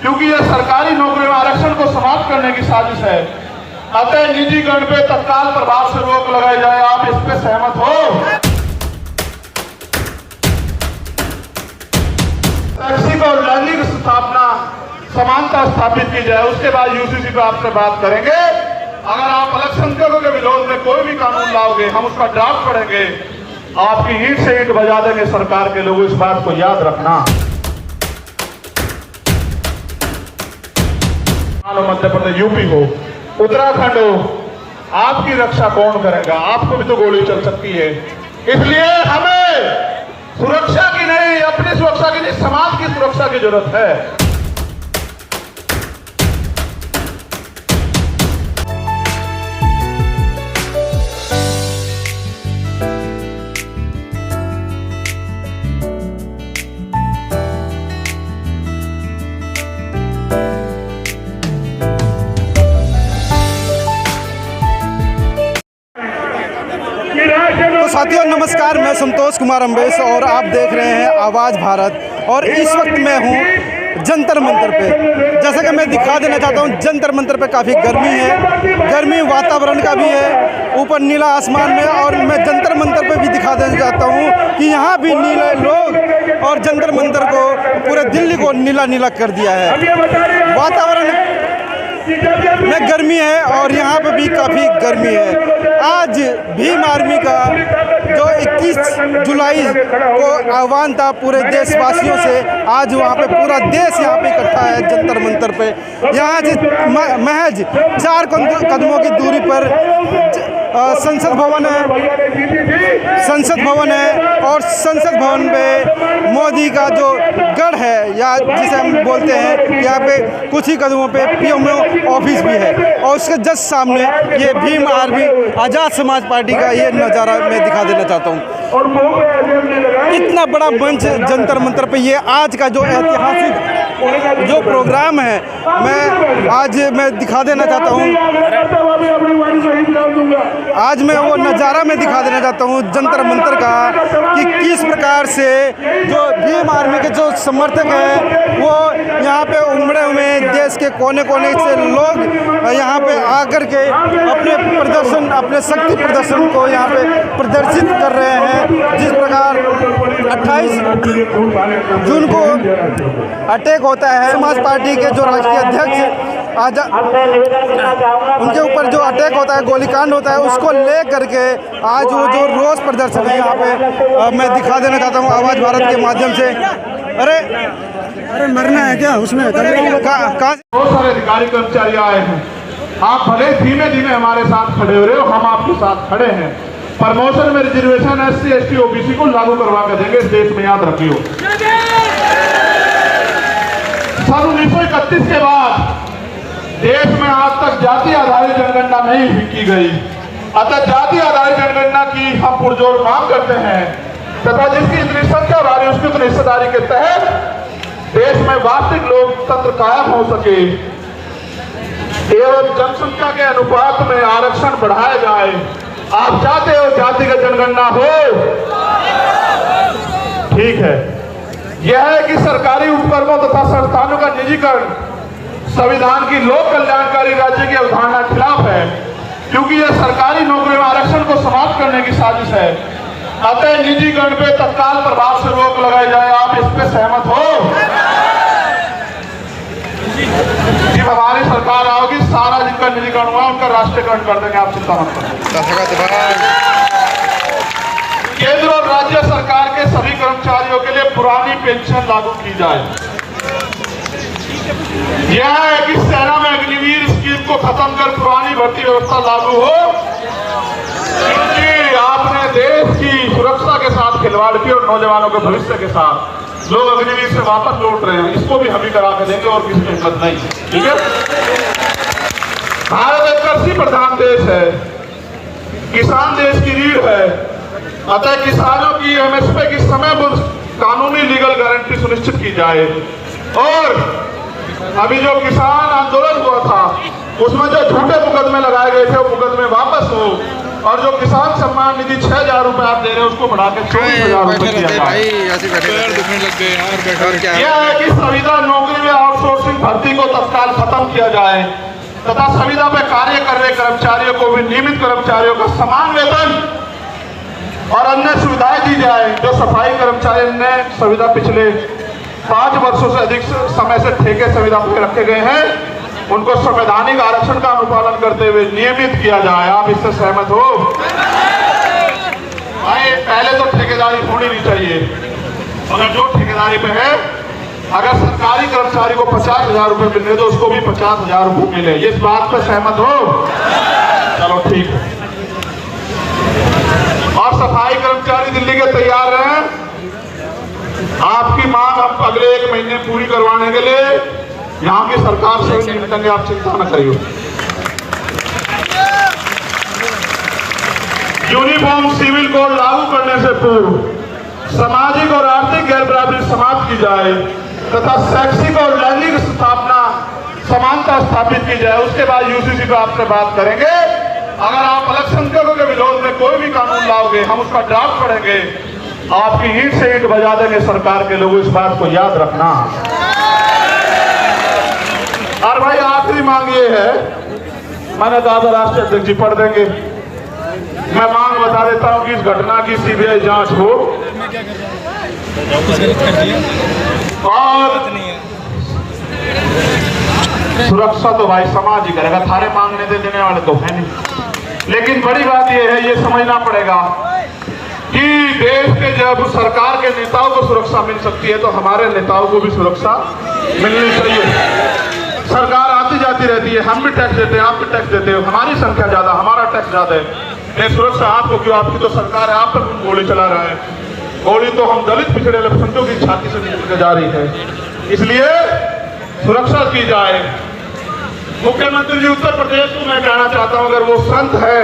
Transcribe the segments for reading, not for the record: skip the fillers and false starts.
क्योंकि यह सरकारी नौकरी में आरक्षण को समाप्त करने की साजिश है। अतः निजीकरण पे तत्काल प्रभाव से रोक लगाई जाए। आप इस पे सहमत हो? शैक्षिक और लैंगिक स्थापना समानता स्थापित की जाए। उसके बाद यूसीसी पे आपसे बात करेंगे। अगर आप अल्पसंख्यकों के विरोध में कोई भी कानून लाओगे, हम उसका ड्राफ्ट पढ़ेंगे, आपकी ईंट से ईंट बजा देंगे सरकार के लोग। इस बात को याद रखना। मध्य प्रदेश, यूपी हो, उत्तराखंड हो, आपकी रक्षा कौन करेगा? आपको भी तो गोली चल सकती है। इसलिए हमें सुरक्षा की नहीं, अपनी सुरक्षा की नहीं, समाज की सुरक्षा की जरूरत है। साथियों नमस्कार, मैं संतोष कुमार अम्बेश और आप देख रहे हैं आवाज़ भारत। और इस वक्त मैं हूँ जंतर मंतर पे। जैसा कि मैं दिखा देना चाहता हूँ, जंतर मंतर पे काफ़ी गर्मी है, गर्मी वातावरण का भी है, ऊपर नीला आसमान में। और मैं जंतर मंतर पे भी दिखा देना चाहता हूँ कि यहाँ भी नीले लोग और जंतर मंतर को, पूरे दिल्ली को नीला नीला कर दिया है। वातावरण में गर्मी है और यहाँ पे भी काफ़ी गर्मी है। आज भीम आर्मी का जो 21 जुलाई को आह्वान था पूरे देशवासियों से, आज वहाँ पे पूरा देश यहाँ पे इकट्ठा है जंतर मंतर पे। यहाँ से महज 4 कदमों की दूरी पर संसद भवन है और संसद भवन पे मोदी का जो गढ़ है, या जिसे हम बोलते हैं, यहाँ पे कुछ ही कदमों पे पीएमओ ऑफिस भी है। और उसके जस्ट सामने ये भीम आर्मी आज़ाद समाज पार्टी का ये नज़ारा मैं दिखा देना चाहता हूँ। इतना बड़ा मंच जंतर मंतर पे, ये आज का जो ऐतिहासिक जो प्रोग्राम है, मैं दिखा देना चाहता हूँ। आज मैं वो नज़ारा में दिखा देना चाहता हूँ जंतर मंतर का, कि किस प्रकार से जो भीम आर्मी के जो समर्थक हैं वो यहाँ पे उमड़े हुए हैं। देश के कोने कोने से लोग यहाँ पे आकर के अपने प्रदर्शन, अपने शक्ति प्रदर्शन को यहाँ पे प्रदर्शित कर रहे हैं। जिस प्रकार 28 जून को अटैक होता है, समाज पार्टी के जो राष्ट्रीय अध्यक्ष उनके ऊपर जो अटैक होता है, गोलीकांड होता है, उसको ले करके आज वो जो रोष प्रदर्शन है यहाँ पे मैं दिखा देना चाहता हूँ आवाज़ भारत के माध्यम से। अरे मरना है क्या उसमें? बहुत सारे अधिकारी कर्मचारी आए हैं। आप भले धीमे धीमे हमारे साथ खड़े हो रहे हो, हम आपके साथ खड़े हैं। प्रमोशन में रिजर्वेशन SC ST OBC को लागू करवा कर देंगे इस देश में, याद रखियो। सन 1931 के बाद देश में आज तक जाति आधारित जनगणना नहीं की गई। अतः जाति आधारित जनगणना की हम पुरजोर मांग करते हैं तथा जिसकी इतनी संख्या भारी, उसकी उतनी हिस्सेदारी के तहत देश में वास्तविक लोकतंत्र कायम हो सके एवं जनसंख्या के अनुपात में आरक्षण बढ़ाया जाए। आप चाहते हो जातिगत जनगणना हो? ठीक है। यह है कि सरकारी उपक्रमों तथा संस्थानों का निजीकरण संविधान की लोक कल्याणकारी राज्य की अवधारणा के खिलाफ है, क्योंकि यह सरकारी नौकरी में आरक्षण को समाप्त करने की साजिश है। अतः निजीकरण पे तत्काल प्रभाव से रोक लगाई जाए। आप इस पे सहमत हो? जब हमारी सरकार आओगी, सारा जिनका निजीकरण हुआ उनका राष्ट्रीयकरण कर देंगे। आप चिंता मत करें। केंद्र और राज्य सरकार के सभी कर्मचारियों के लिए पुरानी पेंशन लागू की जाए। यह है कि सेना में अग्निवीर स्कीम को खत्म कर पुरानी भर्ती व्यवस्था लागू हो, क्योंकि आपने देश की सुरक्षा के साथ खिलवाड़ की और नौजवानों के भविष्य के साथ लोग अग्निवीर से वापस लौट रहे हैं। इसको भी हम ही करा के देंगे और किसी की हिम्मत नहीं। ठीक है। भारत एक कृषि प्रधान देश है, किसान देश की रीढ़ है। अतः किसानों की MSP की समय कानूनी लीगल गारंटी सुनिश्चित की जाए। और अभी जो किसान आंदोलन हुआ था, उसमें जो झूठे मुकदमे लगाए गए थे, वो मुकदमे वापस हो। और जो किसान सम्मान निधि 6,000 रुपए आप दे रहे हैं, उसको बढ़ाकर 24,000 रुपए दिया जाए। यह है कि संविदा नौकरी में आउटसोर्सिंग भर्ती को तत्काल खत्म किया जाए तथा संविदा में कार्य कर रहे कर्मचारियों को भी नियमित कर्मचारियों का समान वेतन और अन्य सुविधाएं दी जाए। जो सफाई कर्मचारी ने संविदा पिछले 5 वर्षों से अधिक समय से ठेके संविदा पे रखे गए हैं, उनको संवैधानिक आरक्षण का अनुपालन करते हुए नियमित किया जाए। आप इससे सहमत हो? भाई पहले तो ठेकेदारी होनी नहीं चाहिए, मगर जो ठेकेदारी पे है, अगर सरकारी कर्मचारी को 50,000 रुपए मिल रहे तो उसको भी 50,000 रुपए मिले। इस बात पर सहमत हो? चलो ठीक है। और सफाई कर्मचारी दिल्ली के तैयार हैं आपकी मांग हम अगले 1 महीने पूरी करवाने के लिए यहाँ की सरकार से निपटेंगे, आप चिंता न करिए। यूनिफॉर्म सिविल कोड लागू करने से पूर्व सामाजिक और आर्थिक गैरबराबरी समाप्त की जाए तथा शैक्षिक और लैंगिक स्थापना समानता स्थापित की जाए। उसके बाद यूसीसी पे आपसे बात करेंगे। अगर आप अल्पसंख्यकों के विरोध में कोई भी कानून लाओगे, हम उसका ड्राफ्ट पढ़ेंगे, आपकी ईंट से ईंट बजा देंगे सरकार के लोग, इस बात को याद रखना। और भाई आखिरी मांग ये है, मैंने दादा राष्ट्रीय अध्यक्ष जी पढ़ देंगे। मैं मांग बता देता हूं कि इस घटना की सीबीआई जांच हो और सुरक्षा तो भाई समाज ही करेगा, थारे मांगने देने वाले तो है नहीं। लेकिन बड़ी बात यह है, ये समझना पड़ेगा कि देश के जब सरकार के नेताओं को सुरक्षा मिल सकती है तो हमारे नेताओं को भी सुरक्षा मिलनी चाहिए। सरकार आती जाती रहती है, हम भी टैक्स देते हैं, आप भी टैक्स देते हो, हमारी संख्या ज्यादा, हमारा टैक्स ज्यादा है। ये सुरक्षा आपको क्यों? आपकी तो सरकार है, आप पर गोली चला रहा है। गोली तो हम दलित पिछड़े अल्पसंख्यकों की छाती से निकल के जा रही है, इसलिए सुरक्षा की जाए। मुख्यमंत्री जी उत्तर प्रदेश को मैं कहना चाहता हूं, अगर वो संत है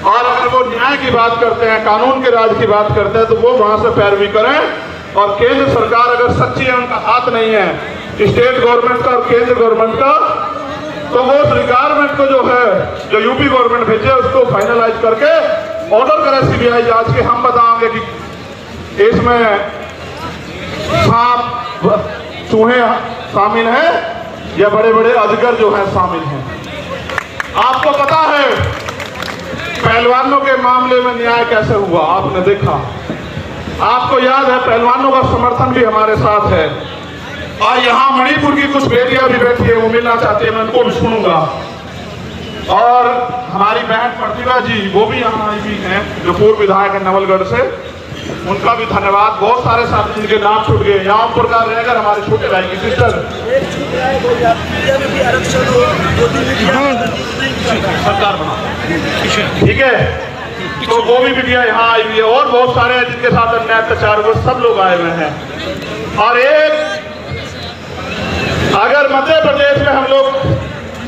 और अगर वो न्याय की बात करते हैं, कानून के राज की बात करते हैं, तो वो वहां से पैरवी करें। और केंद्र सरकार अगर सच्ची है, उनका हाथ नहीं है स्टेट गवर्नमेंट का और केंद्र गवर्नमेंट का, तो वो रिक्वायरमेंट को जो है, जो यूपी गवर्नमेंट भेजे, उसको फाइनलाइज करके ऑर्डर करे सीबीआई जांच के। हम बताएंगे कि इसमें सांप चूहे शामिल हैं या बड़े बड़े अजगर जो हैं शामिल हैं। आपको पता है पहलवानों के मामले में न्याय कैसे हुआ, आपने देखा, आपको याद है, पहलवानों का समर्थन भी हमारे साथ है। और यहाँ मणिपुर की कुछ बेटियां भी बैठी है, वो मिलना चाहती है, मैं उनको भी सुनूंगा। और हमारी बहन प्रतिभा जी, वो भी यहाँ आई हुई हैं, जो पूर्व विधायक है नवलगढ़ से, उनका भी धन्यवाद। बहुत सारे साथी जिनके नाम छूट गए, यहाँ प्रकार रहकर हमारे छोटे भाई की सिस्टर सरकार बना, ठीक है, तो वो भी बिटिया यहाँ आई हुई है। और बहुत सारे हैं जिनके साथ अन्याय अत्याचार हुए, सब लोग आए हुए हैं। और एक अगर मध्य प्रदेश में हम लोग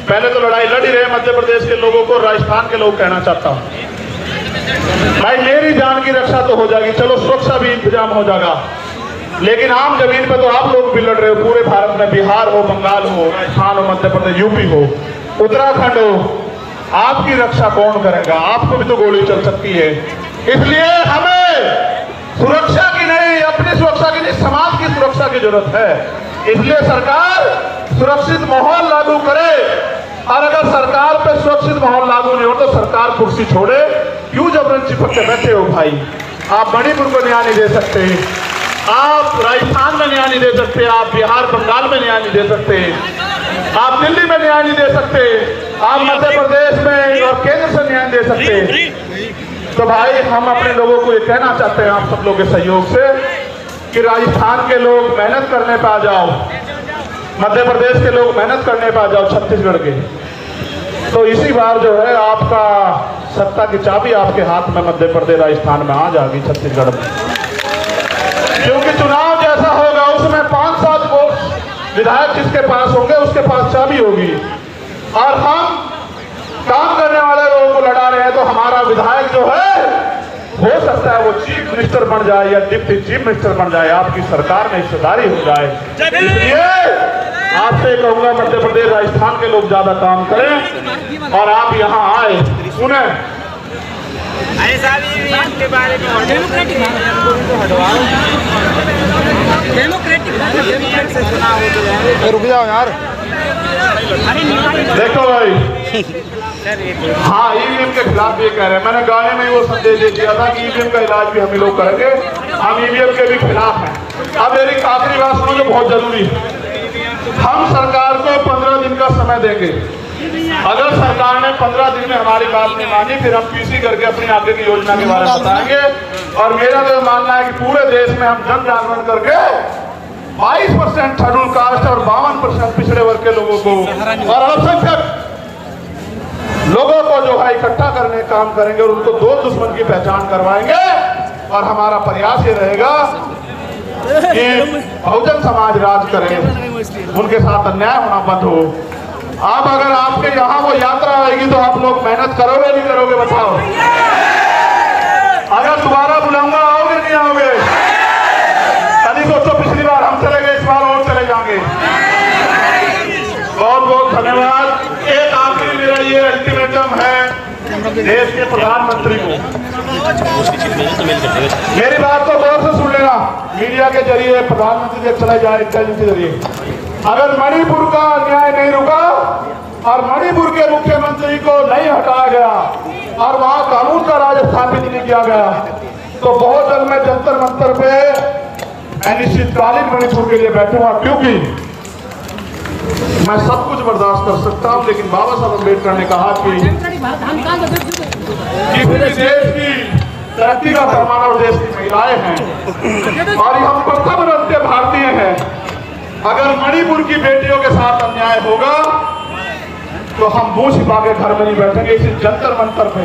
पहले तो लड़ाई लड़ ही रहे मध्य प्रदेश के लोगों को, राजस्थान के लोग कहना चाहता हूं भाई, मेरी जान की रक्षा तो हो जाएगी, चलो सुरक्षा भी इंतजाम हो जाएगा, लेकिन आम जमीन पे तो आप लोग भी लड़ रहे हो। पूरे भारत में बिहार हो, बंगाल हो, राजस्थान हो, मध्य प्रदेश, यूपी हो, उत्तराखंड हो, आपकी रक्षा कौन करेगा? आपको भी तो गोली चल सकती है। इसलिए हमें सुरक्षा की नहीं, अपनी सुरक्षा की नहीं, समाज की सुरक्षा की जरूरत है। इसलिए सरकार सुरक्षित माहौल लागू करे। और अगर सरकार पे सुरक्षित माहौल लागू नहीं हो तो सरकार कुर्सी छोड़े। क्यों जबरन चिपक के बैठे हो भाई? आप मणिपुर को न्याय नहीं दे सकते, आप राजस्थान में न्याय नहीं दे सकते, आप बिहार बंगाल में न्याय नहीं दे सकते, आप दिल्ली में न्याय नहीं दे सकते, आप मध्य प्रदेश में और केंद्र से न्याय दे सकते। तो भाई हम अपने लोगों को ये कहना चाहते हैं, आप सब लोगों के सहयोग से, कि राजस्थान के लोग मेहनत करने पे आ जाओ, मध्य प्रदेश के लोग मेहनत करने पे आ जाओ, छत्तीसगढ़ के, तो इसी बार जो है आपका सत्ता की चाबी आपके हाथ में मध्य प्रदेश राजस्थान में आ जाएगी, छत्तीसगढ़ में। क्योंकि चुनाव जैसा होगा उसमें 5-7 विधायक जिसके पास होंगे उसके पास चाबी होगी। और हम काम करने वाले लोगों को लड़ा रहे हैं, तो हमारा विधायक जो है हो सकता है वो चीफ मिनिस्टर बन जाए या डिप्टी चीफ मिनिस्टर बन जाए, आपकी सरकार में हिस्सेदारी हो जाए। इसलिए आपसे कहूंगा मध्य प्रदेश राजस्थान के लोग ज्यादा काम करें और आप यहाँ आए। सुने, अरे साहब ईवीएम के बारे में डेमोक्रेटिक से चुनाव हो गया। रुक जाओ यार। देखो भाई, हाँ ईवीएम के खिलाफ ये कह रहे हैं। मैंने गाने में ही वो संदेश दे दिया था कि ईवीएम का इलाज भी हम ही लोग करेंगे, हम ईवीएम के भी खिलाफ हैं। अब मेरी आखिरी बात सुनो जो बहुत जरूरी है। हम सरकार को 15 दिन का समय देंगे। अगर सरकार ने 15 दिन में हमारी बात नहीं मानी, फिर हम पीसी करके अपनी आगे की योजना के बारे में बताएंगे। और मेरा तो मानना है कि पूरे देश में हम जन जागरण करके 22% शेड्यूल कास्ट और 52% पिछड़े वर्ग के लोगों को और अल्पसंख्यक लोगों को जो है इकट्ठा करने का काम करेंगे और उनको दो दुश्मन की पहचान करवाएंगे। और हमारा प्रयास ये रहेगा कि बहुजन समाज राज करे, उनके साथ अन्याय होना बंद हो। अब अगर आपके यहाँ वो यात्रा आएगी तो आप लोग मेहनत करोगे नहीं करोगे बताओ? अगर दोबारा बुलाऊंगा आओगे नहीं आओगे? कभी सोचो, पिछली बार हम चले गए, इस बार और चले जाएंगे। बहुत बहुत धन्यवाद। एक आखिरी मेरा ये अल्टीमेटम है देश के प्रधानमंत्री को, मेरी बात को गौर से सुन लेना। मीडिया के जरिए प्रधानमंत्री तक चला जाए, इंटेलिजेंस के जरिए। अगर मणिपुर का अन्याय नहीं रुका और मणिपुर के मुख्यमंत्री को नहीं हटाया गया और वहां कानून का राज स्थापित नहीं किया गया तो बहुत जल्द मैं जंतर मंतर पे अनिश्चितकालीन मणिपुर के लिए बैठूंगा। क्योंकि मैं सब कुछ बर्दाश्त कर सकता हूं, लेकिन बाबा साहब अम्बेडकर ने कहा कि किसी भी देश की तरक्की का पैमाना और देश की महिलाएं हैं और हम प्रथम रंग के भारतीय हैं। अगर मणिपुर की बेटियों के साथ अन्याय होगा तो हम मुंह छिपा के घर में नहीं बैठेंगे, इसी जंतर मंतर पे।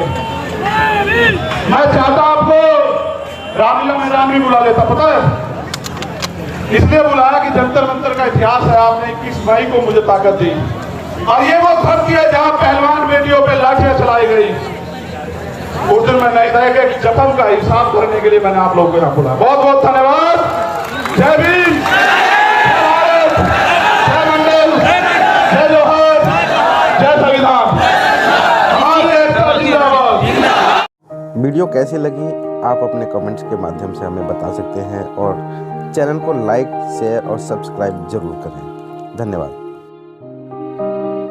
मैं चाहता आपको रामलीला मैदान भी बुला लेता, पता है इसलिए बुलाया कि जंतर मंतर का इतिहास है। आपने 21 मई को मुझे ताकत दी और ये वो धरती है जहां पहलवान बेटियों पे लाठियां चलाई गई। उस दिन मैं नहीं था कि जख्म का हिसाब करने के लिए मैंने आप लोगों को यहाँ बुलाया। बहुत बहुत धन्यवाद। जय भीम, वीडियो कैसी लगी आप अपने कमेंट्स के माध्यम से हमें बता सकते हैं और चैनल को लाइक, शेयर और सब्सक्राइब जरूर करें। धन्यवाद।